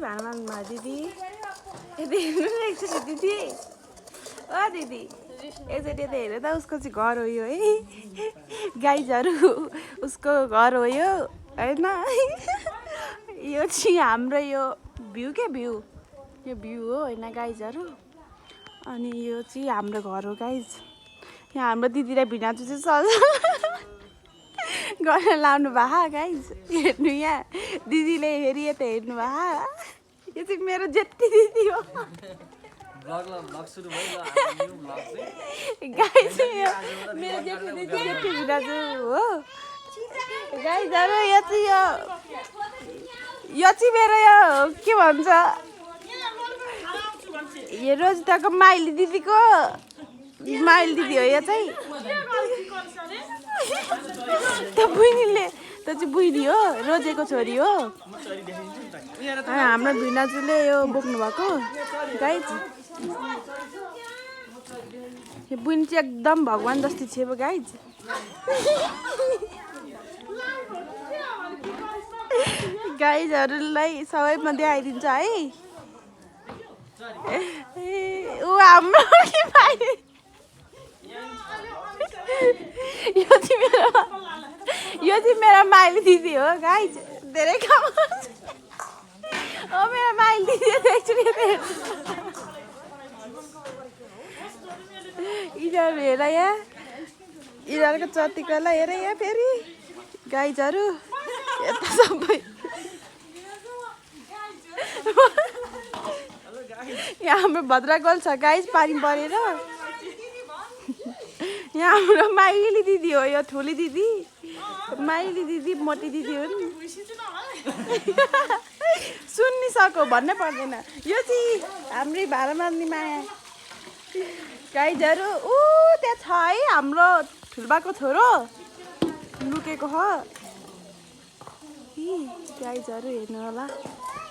भानुमा दिदी दिदी ओ दिदी एकचोटि त हेर त उसको चाहिँ घर हो यो है गाइजहरू उसको घर हो यो होइन यो चाहिँ हाम्रो यो भ्यू के भ्यू यो भ्यू हो होइन गाइजहरू अनि यो चाहिँ हाम्रो घर हो गाइज यहाँ हाम्रो दिदीलाई भिनाजु चाहिँ सज गर्न लाउनु भएको गाइज हेर्नु यहाँ दिदीले हेरि यता हेर्नु भएको यो चाहिँ मेरो जेठी दिदी हो गाइज मेरो जेठी दिदी जेठी भिनाजु हो गाइजहरू यो चाहिँ मेरो यो के भन्छ यो रोजिताको माइली दिदीको माइली दिदी हो यो चाहिँ त्यो बुइनीले त्यो चाहिँ बुइनी हो रोजेको छोरी हो हाम्रो भिनाजुले यो बोक्नु भएको गाइज यो बुइनी चाहिँ एकदम भगवान् जस्तै छ गाइज गाइजहरूलाई सबैमा देखाइदिन्छ है ऊ हाम्रो यो चाहिँ मेरो माइली दिदी हो गाइज धेरै काम हो मेरो माइली दिदी यिनीहरू हेर यहाँ यिनीहरूको चत्तिकोलाई हेर यहाँ फेरि गाइजहरू यता सबै यहाँ हाम्रो भद्रागोल छ गाइज पानी परेर यहाँ हाम्रो माइली दिदी हो यो ठुली दिदी माइली दिदी मोटी दिदी हो नि सुन्नी सको भन्नै पर्दैन यो चाहिँ हाम्रै भाडा मार्ने माया गाइजहरू ऊ त्यहाँ छ है हाम्रो ठुल्बाको छोरो लुकेको हो गाइजहरू हेर्नु होला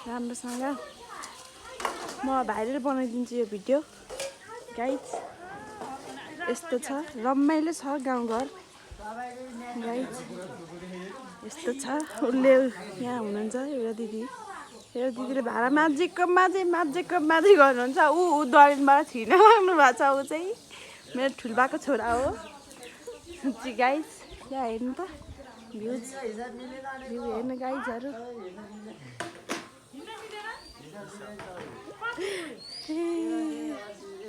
राम्रोसँग म भाइरल बनाइदिन्छु यो भिडियो गाइज यस्तो छ रमाइलो छ गाउँघर गाइज यस्तो छ उसले यहाँ हुनुहुन्छ एउटा दिदीले भाडा माझेको माझे गर्नुहुन्छ ऊ दरेनबाट छिर्न लाग्नु भएको छ ऊ चाहिँ मेरो ठुल्बाको छोरा हो गाइज यहाँ हेर्नु त भ्यू हेर्नु गाइजहरू